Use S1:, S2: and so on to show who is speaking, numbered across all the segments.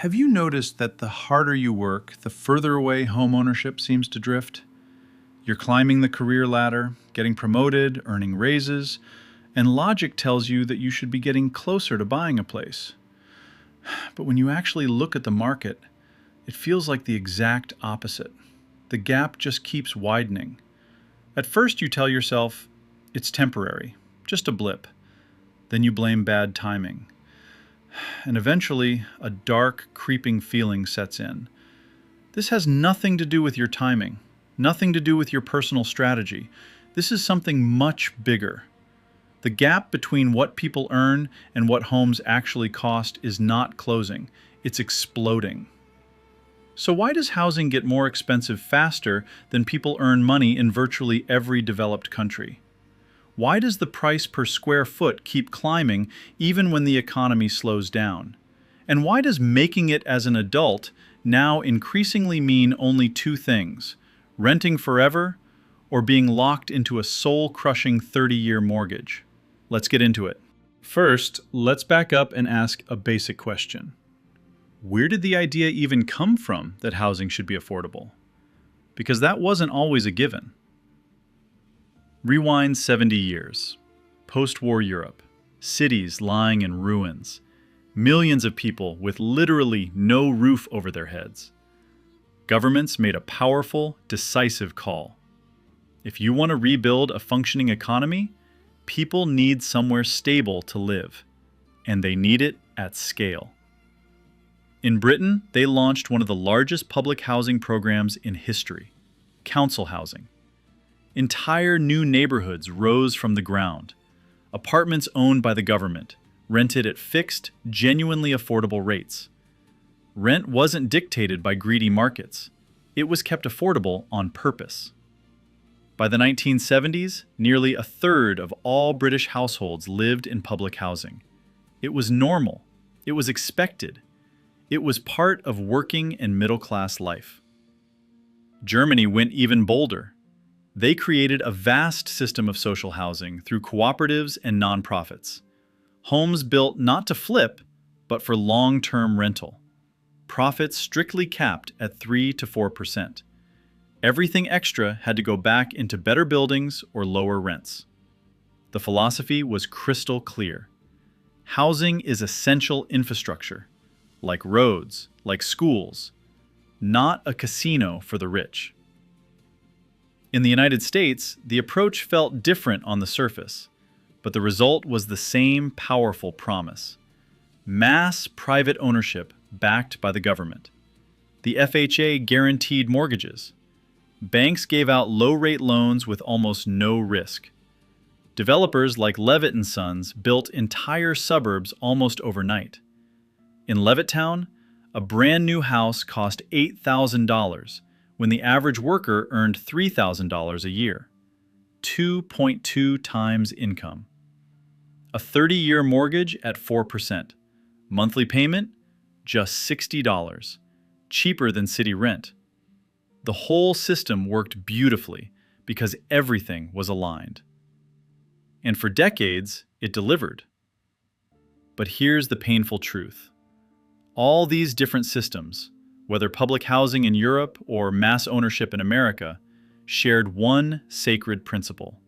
S1: Have you noticed that the harder you work, the further away homeownership seems to drift? You're climbing the career ladder, getting promoted, earning raises, and logic tells you that you should be getting closer to buying a place. But when you actually look at the market, it feels like the exact opposite. The gap just keeps widening. At first, you tell yourself, it's temporary, just a blip. Then you blame bad timing. And eventually, a dark, creeping feeling sets in. This has nothing to do with your timing, nothing to do with your personal strategy. This is something much bigger. The gap between what people earn and what homes actually cost is not closing, it's exploding. So why does housing get more expensive faster than people earn money in virtually every developed country? Why does the price per square foot keep climbing even when the economy slows down? And why does making it as an adult now increasingly mean only two things: renting forever or being locked into a soul-crushing 30-year mortgage? Let's get into it. First, let's back up and ask a basic question. Where did the idea even come from that housing should be affordable? Because that wasn't always a given. Rewind 70 years. Post-war Europe. Cities lying in ruins. Millions of people with literally no roof over their heads. Governments made a powerful, decisive call. If you want to rebuild a functioning economy, people need somewhere stable to live, and they need it at scale. In Britain, they launched one of the largest public housing programs in history: council housing. Entire new neighborhoods rose from the ground. Apartments owned by the government, rented at fixed, genuinely affordable rates. Rent wasn't dictated by greedy markets. It was kept affordable on purpose. By the 1970s, nearly a third of all British households lived in public housing. It was normal. It was expected. It was part of working and middle-class life. Germany went even bolder. They created a vast system of social housing through cooperatives and nonprofits. Homes built not to flip, but for long-term rental. Profits strictly capped at 3 to 4%. Everything extra had to go back into better buildings or lower rents. The philosophy was crystal clear. Housing is essential infrastructure, like roads, like schools, not a casino for the rich. In the United States, the approach felt different on the surface, but the result was the same powerful promise: mass private ownership backed by the government. The FHA guaranteed mortgages. Banks gave out low-rate loans with almost no risk. Developers like Levitt and Sons built entire suburbs almost overnight. In Levittown, a brand new house cost $8,000 when the average worker earned $3,000 a year. 2.2 times income. A 30-year mortgage at 4%. Monthly payment? Just $60. Cheaper than city rent. The whole system worked beautifully because everything was aligned. And for decades, it delivered. But here's the painful truth. All these different systems, whether public housing in Europe or mass ownership in America, shared one sacred principle.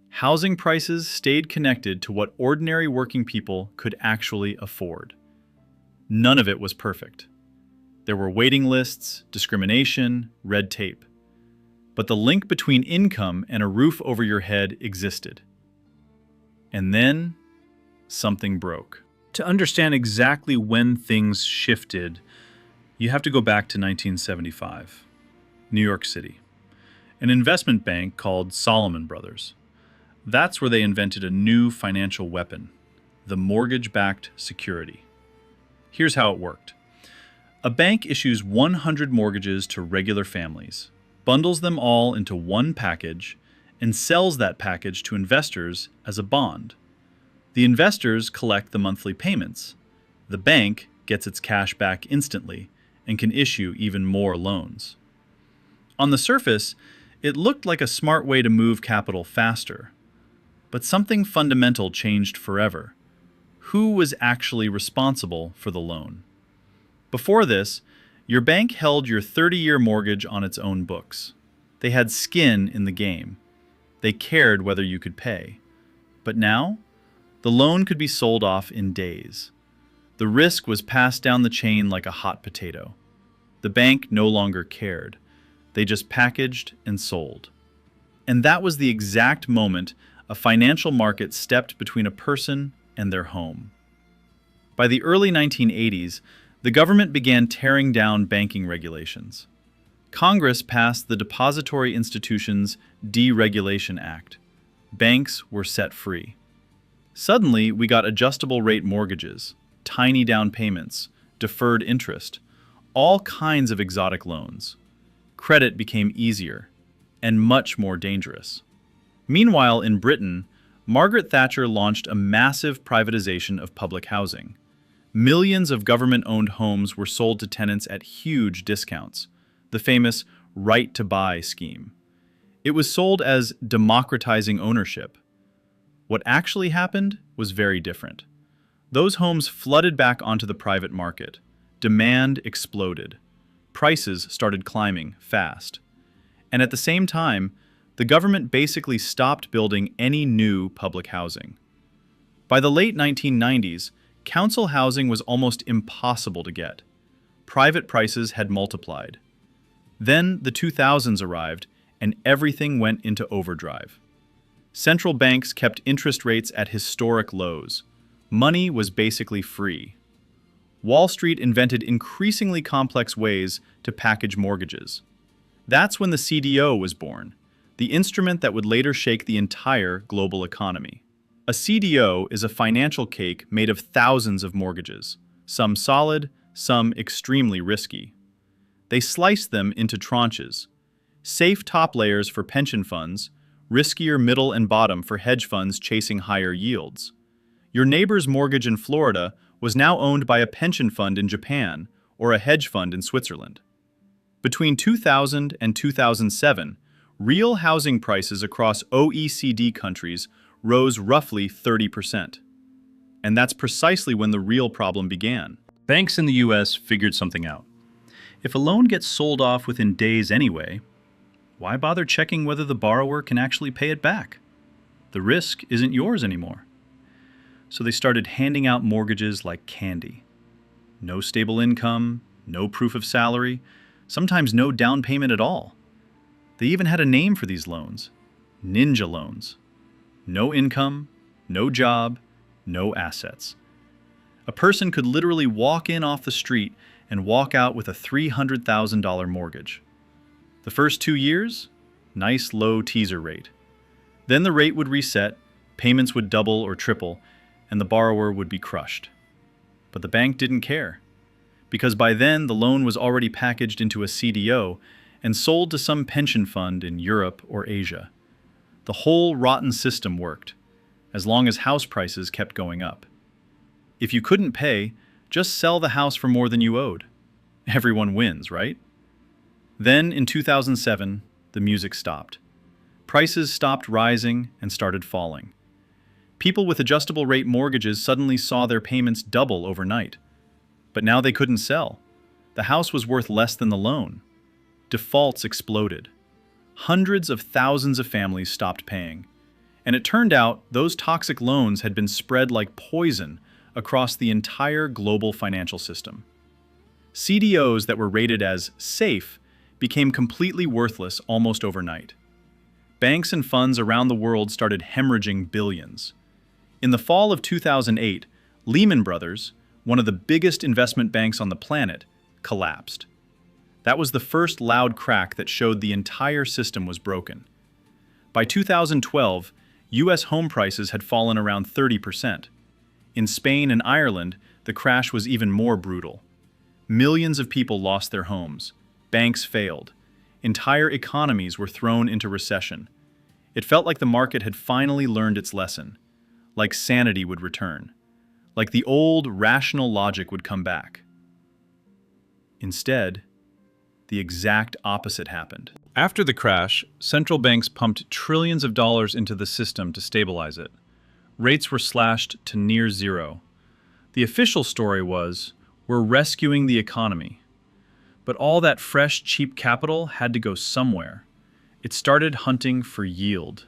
S1: Housing prices stayed connected to what ordinary working people could actually afford. None of it was perfect. There were waiting lists, discrimination, red tape. But the link between income and a roof over your head existed. And then, something broke. To understand exactly when things shifted, you have to go back to 1975, New York City. An investment bank called Salomon Brothers. That's where they invented a new financial weapon: the mortgage-backed security. Here's how it worked. A bank issues 100 mortgages to regular families, bundles them all into one package, and sells that package to investors as a bond. The investors collect the monthly payments. The bank gets its cash back instantly and can issue even more loans. On the surface, it looked like a smart way to move capital faster. But something fundamental changed forever. Who was actually responsible for the loan? Before this, your bank held your 30-year mortgage on its own books. They had skin in the game. They cared whether you could pay. But now, the loan could be sold off in days. The risk was passed down the chain like a hot potato. The bank no longer cared. They just packaged and sold. And that was the exact moment a financial market stepped between a person and their home. By the early 1980s, the government began tearing down banking regulations. Congress passed the Depository Institutions Deregulation Act. Banks were set free. Suddenly, we got adjustable rate mortgages, tiny down payments, deferred interest, all kinds of exotic loans. Credit became easier and much more dangerous. Meanwhile, in Britain, Margaret Thatcher launched a massive privatization of public housing. Millions of government-owned homes were sold to tenants at huge discounts, the famous right to buy scheme. It was sold as democratizing ownership. What actually happened was very different. Those homes flooded back onto the private market. Demand exploded. Prices started climbing fast. And at the same time, the government basically stopped building any new public housing. By the late 1990s, council housing was almost impossible to get. Private prices had multiplied. Then the 2000s arrived, and everything went into overdrive. Central banks kept interest rates at historic lows. Money was basically free. Wall Street invented increasingly complex ways to package mortgages. That's when the CDO was born, the instrument that would later shake the entire global economy. A CDO is a financial cake made of thousands of mortgages, some solid, some extremely risky. They slice them into tranches. Safe top layers for pension funds, riskier middle and bottom for hedge funds chasing higher yields. Your neighbor's mortgage in Florida was now owned by a pension fund in Japan or a hedge fund in Switzerland. Between 2000 and 2007, real housing prices across OECD countries rose roughly 30%. And that's precisely when the real problem began. Banks in the US figured something out. If a loan gets sold off within days anyway, why bother checking whether the borrower can actually pay it back? The risk isn't yours anymore. So they started handing out mortgages like candy. No stable income, no proof of salary, sometimes no down payment at all. They even had a name for these loans: ninja loans. No income, no job, no assets. A person could literally walk in off the street and walk out with a $300,000 mortgage. The first 2 years, nice low teaser rate. Then the rate would reset, payments would double or triple, and the borrower would be crushed. But the bank didn't care, because by then the loan was already packaged into a CDO and sold to some pension fund in Europe or Asia. The whole rotten system worked, as long as house prices kept going up. If you couldn't pay, just sell the house for more than you owed. Everyone wins, right? Then, in 2007, the music stopped. Prices stopped rising and started falling. People with adjustable rate mortgages suddenly saw their payments double overnight. But now they couldn't sell. The house was worth less than the loan. Defaults exploded. Hundreds of thousands of families stopped paying. And it turned out those toxic loans had been spread like poison across the entire global financial system. CDOs that were rated as safe became completely worthless almost overnight. Banks and funds around the world started hemorrhaging billions. In the fall of 2008, Lehman Brothers, one of the biggest investment banks on the planet, collapsed. That was the first loud crack that showed the entire system was broken. By 2012, US home prices had fallen around 30%. In Spain and Ireland, the crash was even more brutal. Millions of people lost their homes. Banks failed. Entire economies were thrown into recession. It felt like the market had finally learned its lesson, like sanity would return, like the old rational logic would come back. Instead, the exact opposite happened. After the crash, central banks pumped trillions of dollars into the system to stabilize it. Rates were slashed to near zero. The official story was, were rescuing the economy. But all that fresh, cheap capital had to go somewhere. It started hunting for yield.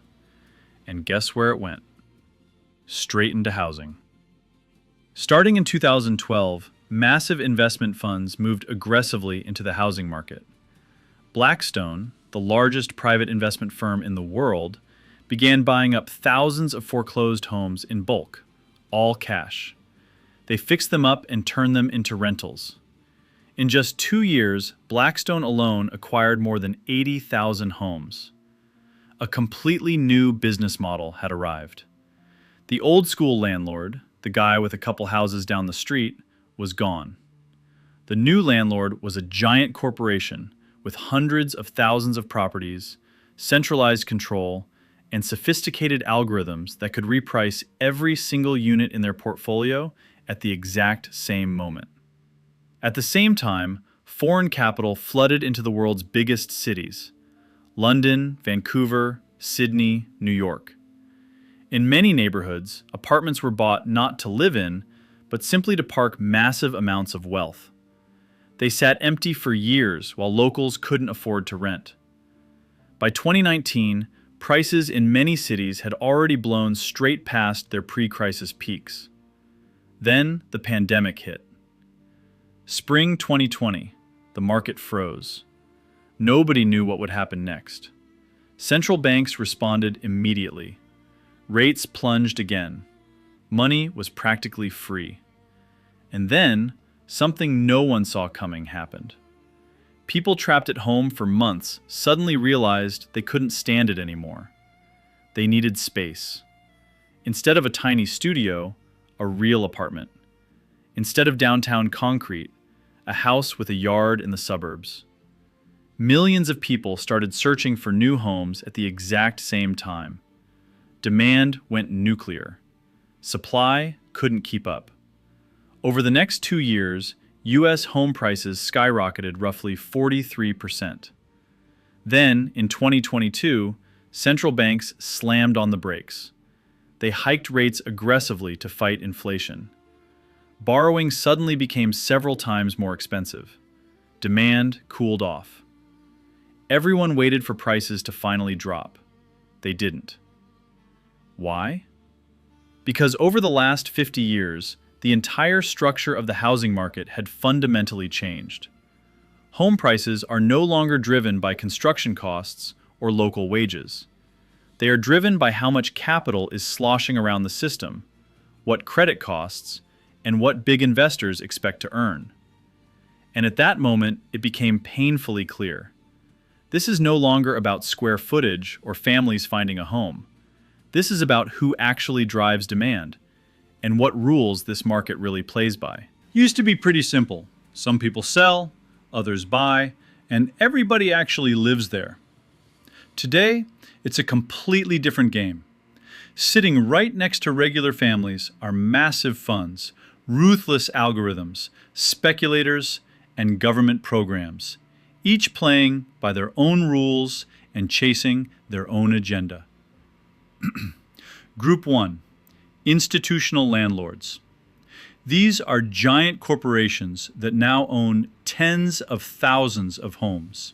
S1: And guess where it went? Straight into housing. Starting in 2012, massive investment funds moved aggressively into the housing market. Blackstone, the largest private investment firm in the world, began buying up thousands of foreclosed homes in bulk, all cash. They fixed them up and turned them into rentals. In just 2 years, Blackstone alone acquired more than 80,000 homes. A completely new business model had arrived. The old school landlord, the guy with a couple houses down the street, was gone. The new landlord was a giant corporation with hundreds of thousands of properties, centralized control, and sophisticated algorithms that could reprice every single unit in their portfolio at the exact same moment. At the same time, foreign capital flooded into the world's biggest cities: London, Vancouver, Sydney, New York. In many neighborhoods, apartments were bought not to live in, but simply to park massive amounts of wealth. They sat empty for years while locals couldn't afford to rent. By 2019, prices in many cities had already blown straight past their pre-crisis peaks. Then the pandemic hit. Spring 2020, the market froze. Nobody knew what would happen next. Central banks responded immediately. Rates plunged again. Money was practically free. And then, something no one saw coming happened. People trapped at home for months suddenly realized they couldn't stand it anymore. They needed space. Instead of a tiny studio, a real apartment. Instead of downtown concrete, a house with a yard in the suburbs. Millions of people started searching for new homes at the exact same time. Demand went nuclear. Supply couldn't keep up. Over the next 2 years, U.S. home prices skyrocketed roughly 43%. Then, in 2022, central banks slammed on the brakes. They hiked rates aggressively to fight inflation. Borrowing suddenly became several times more expensive. Demand cooled off. Everyone waited for prices to finally drop. They didn't. Why? Because over the last 50 years, the entire structure of the housing market had fundamentally changed. Home prices are no longer driven by construction costs or local wages. They are driven by how much capital is sloshing around the system, what credit costs, and what big investors expect to earn. And at that moment, it became painfully clear. This is no longer about square footage or families finding a home. This is about who actually drives demand and what rules this market really plays by. Used to be pretty simple. Some people sell, others buy, and everybody actually lives there. Today, it's a completely different game. Sitting right next to regular families are massive funds, ruthless algorithms, speculators, and government programs, each playing by their own rules and chasing their own agenda. Group 1. Institutional landlords. These are giant corporations that now own tens of thousands of homes.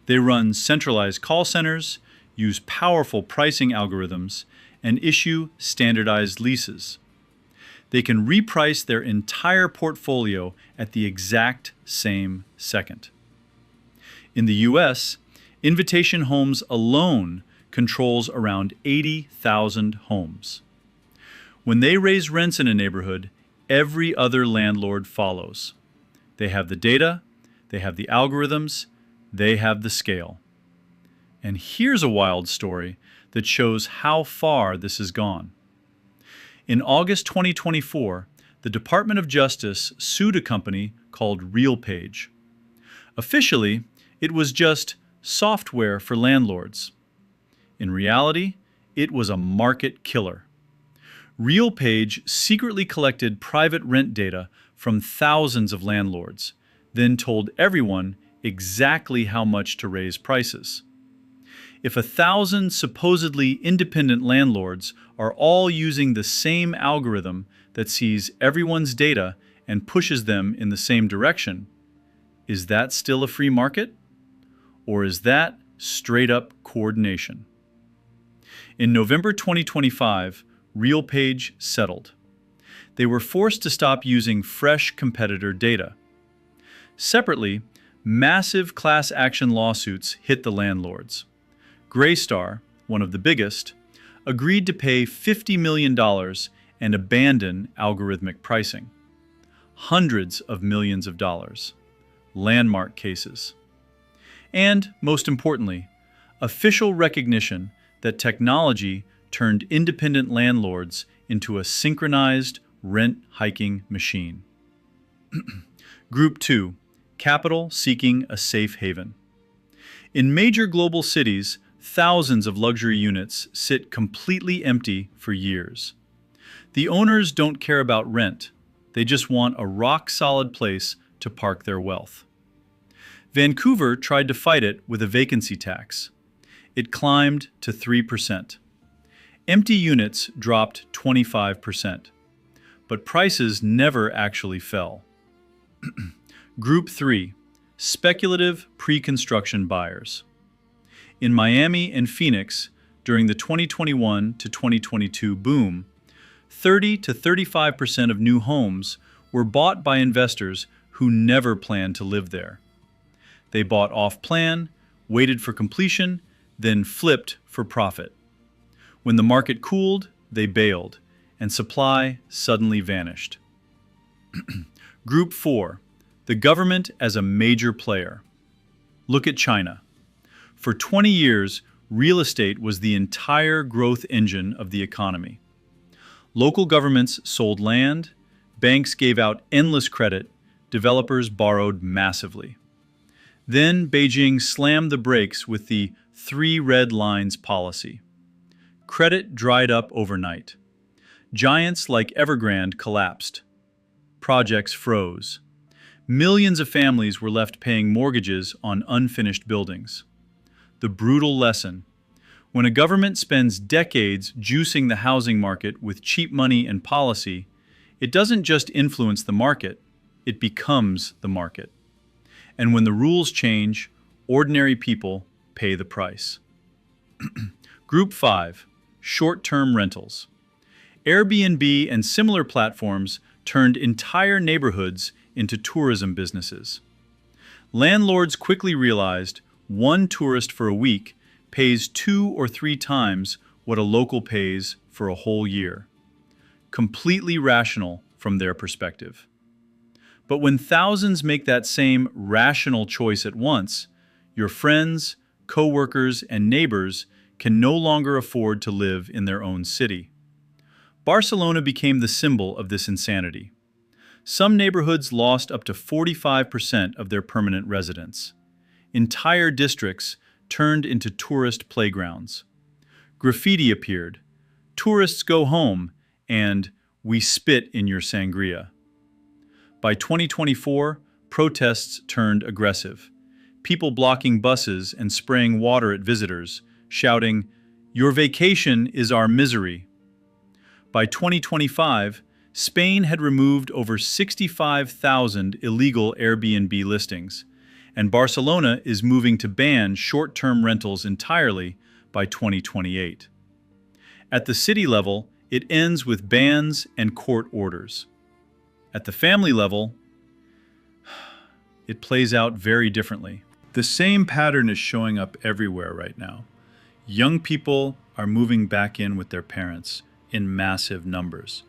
S1: They run centralized call centers, use powerful pricing algorithms, and issue standardized leases. They can reprice their entire portfolio at the exact same second. In the U.S., Invitation Homes alone controls around 80,000 homes. When they raise rents in a neighborhood, every other landlord follows. They have the data, they have the algorithms, they have the scale. And here's a wild story that shows how far this has gone. In August 2024, the Department of Justice sued a company called RealPage. Officially, it was just software for landlords. In reality, it was a market killer. RealPage secretly collected private rent data from thousands of landlords, then told everyone exactly how much to raise prices. If 1,000 supposedly independent landlords are all using the same algorithm that sees everyone's data and pushes them in the same direction, is that still a free market? Or is that straight up coordination? In November 2025, RealPage settled. They were forced to stop using fresh competitor data. Separately, massive class action lawsuits hit the landlords. Greystar, one of the biggest, agreed to pay $50 million and abandon algorithmic pricing. Hundreds of millions of dollars. Landmark cases. And, most importantly, official recognition that technology turned independent landlords into a synchronized rent-hiking machine. Group 2. Capital seeking a safe haven. In major global cities, thousands of luxury units sit completely empty for years. The owners don't care about rent. They just want a rock-solid place to park their wealth. Vancouver tried to fight it with a vacancy tax. It climbed to 3%. Empty units dropped 25%. But prices never actually fell. Group 3. Speculative pre-construction buyers. In Miami and Phoenix, during the 2021 to 2022 boom, 30 to 35% of new homes were bought by investors who never planned to live there. They bought off-plan, waited for completion, then flipped for profit. When the market cooled, they bailed, and supply suddenly vanished. Group 4. The government as a major player. Look at China. For 20 years, real estate was the entire growth engine of the economy. Local governments sold land, banks gave out endless credit, developers borrowed massively. Then Beijing slammed the brakes with the 3 red lines policy. Credit dried up overnight. Giants like Evergrande collapsed. Projects froze. Millions of families were left paying mortgages on unfinished buildings. The brutal lesson: when a government spends decades juicing the housing market with cheap money and policy, it doesn't just influence the market, it becomes the market. And when the rules change, ordinary people pay the price. Group 5. Short-term rentals. Airbnb and similar platforms turned entire neighborhoods into tourism businesses. Landlords quickly realized one tourist for a week pays 2 or 3 times what a local pays for a whole year. Completely rational from their perspective. But when thousands make that same rational choice at once, your friends, co-workers, and neighbors can no longer afford to live in their own city. Barcelona became the symbol of this insanity. Some neighborhoods lost up to 45% of their permanent residents. Entire districts turned into tourist playgrounds. Graffiti appeared, "Tourists go home," and "We spit in your sangria." By 2024, protests turned aggressive. People blocking buses and spraying water at visitors, shouting, "Your vacation is our misery." By 2025, Spain had removed over 65,000 illegal Airbnb listings, and Barcelona is moving to ban short-term rentals entirely by 2028. At the city level, it ends with bans and court orders. At the family level, it plays out very differently. The same pattern is showing up everywhere right now. Young people are moving back in with their parents in massive numbers.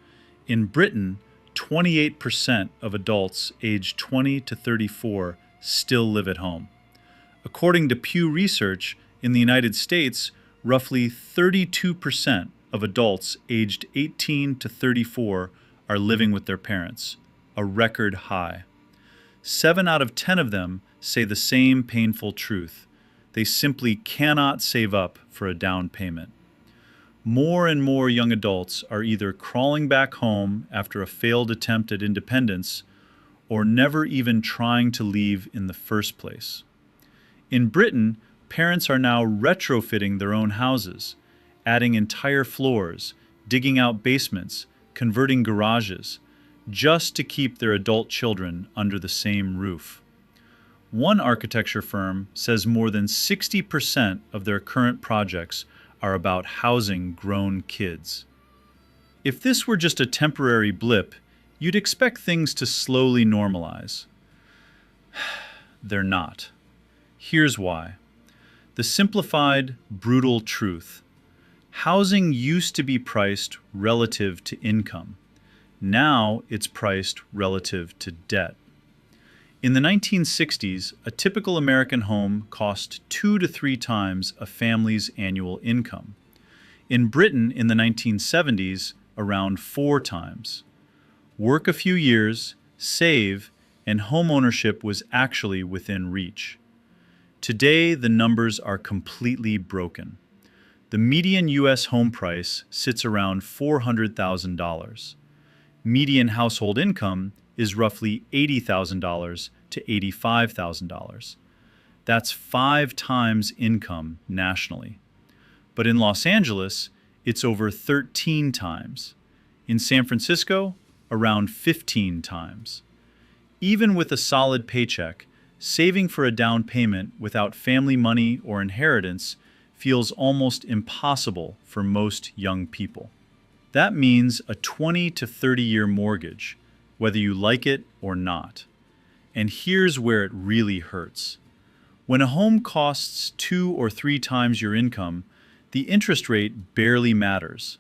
S1: In Britain, 28% of adults aged 20 to 34 still live at home. According to Pew Research, in the United States, roughly 32% of adults aged 18 to 34 are living with their parents, a record high. 7 out of 10 of them say the same painful truth. They simply cannot save up for a down payment. More and more young adults are either crawling back home after a failed attempt at independence or never even trying to leave in the first place. In Britain, parents are now retrofitting their own houses, adding entire floors, digging out basements, converting garages, just to keep their adult children under the same roof. One architecture firm says more than 60% of their current projects are about housing grown kids. If this were just a temporary blip, you'd expect things to slowly normalize. They're not. Here's why. The simplified, brutal truth. Housing used to be priced relative to income. Now it's priced relative to debt. In the 1960s, a typical American home cost 2 to 3 times a family's annual income. In Britain in the 1970s, around 4 times. Work a few years, save, and homeownership was actually within reach. Today, the numbers are completely broken. The median U.S. home price sits around $400,000. Median household income is roughly $80,000 to $85,000. That's 5 times income nationally. But in Los Angeles, it's over 13 times. In San Francisco, around 15 times. Even with a solid paycheck, saving for a down payment without family money or inheritance feels almost impossible for most young people. That means a 20 to 30-year mortgage, whether you like it or not. And here's where it really hurts. When a home costs 2 or 3 times your income, the interest rate barely matters.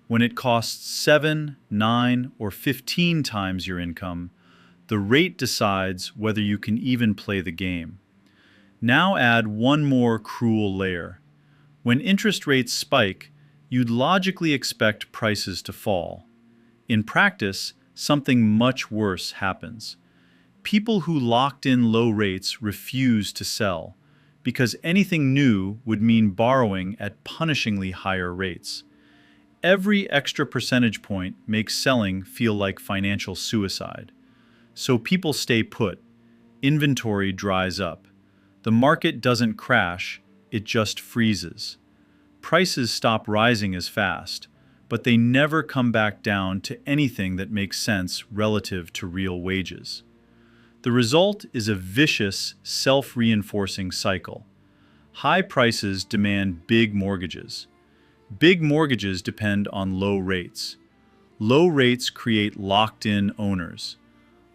S1: When it costs 7, 9, or 15 times your income, the rate decides whether you can even play the game. Now add one more cruel layer. When interest rates spike, you'd logically expect prices to fall. In practice, something much worse happens. People who locked in low rates refuse to sell, because anything new would mean borrowing at punishingly higher rates. Every extra percentage point makes selling feel like financial suicide. So people stay put. Inventory dries up. The market doesn't crash, it just freezes. Prices stop rising as fast, but they never come back down to anything that makes sense relative to real wages. The result is a vicious, self-reinforcing cycle. High prices demand big mortgages. Big mortgages depend on low rates. Low rates create locked-in owners.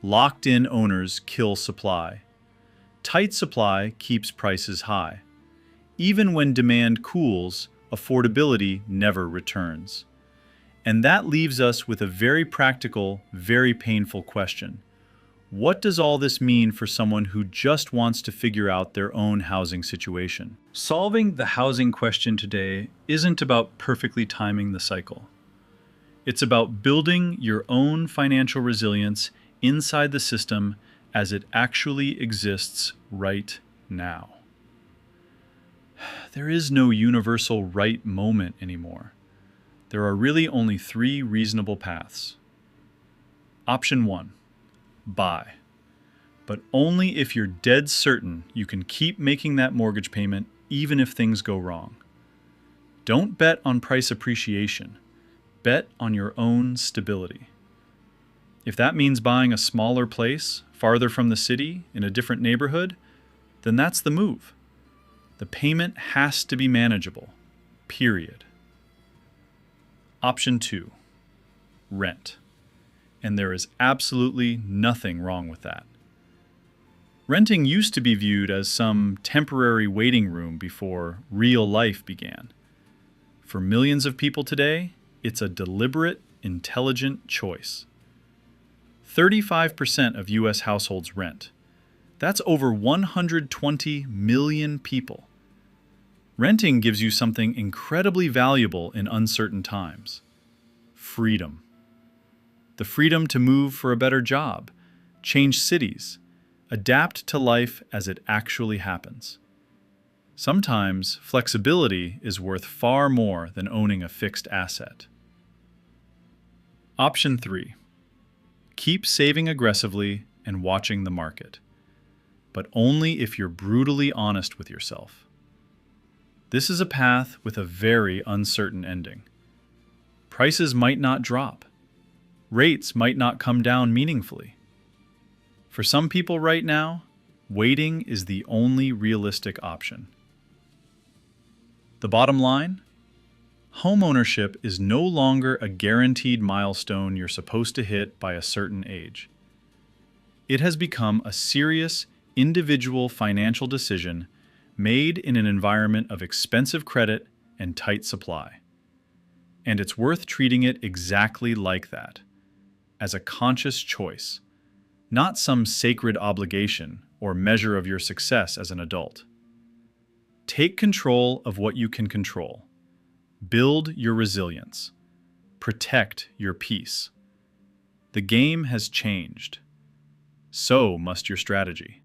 S1: Locked-in owners kill supply. Tight supply keeps prices high. Even when demand cools, affordability never returns. And that leaves us with a very practical, very painful question. What does all this mean for someone who just wants to figure out their own housing situation? Solving the housing question today isn't about perfectly timing the cycle. It's about building your own financial resilience inside the system as it actually exists right now. There is no universal right moment anymore. There are really only 3 reasonable paths. Option 1. Buy. But only if you're dead certain you can keep making that mortgage payment even if things go wrong. Don't bet on price appreciation. Bet on your own stability. If that means buying a smaller place, farther from the city, in a different neighborhood, then that's the move. The payment has to be manageable. Period. Option 2. Rent. And there is absolutely nothing wrong with that. Renting used to be viewed as some temporary waiting room before real life began. For millions of people today, it's a deliberate, intelligent choice. 35% of U.S. households rent. That's over 120 million people. Renting gives you something incredibly valuable in uncertain times. Freedom. The freedom to move for a better job, change cities, adapt to life as it actually happens. Sometimes flexibility is worth far more than owning a fixed asset. Option 3. Keep saving aggressively and watching the market, but only if you're brutally honest with yourself. This is a path with a very uncertain ending. Prices might not drop. rates might not come down meaningfully. For some people right now, waiting is the only realistic option. The bottom line? Homeownership is no longer a guaranteed milestone you're supposed to hit by a certain age. It has become a serious, individual financial decision made in an environment of expensive credit and tight supply. And it's worth treating it exactly like that, as a conscious choice, not some sacred obligation or measure of your success as an adult. Take control of what you can control. Build your resilience. Protect your peace. The game has changed. So must your strategy.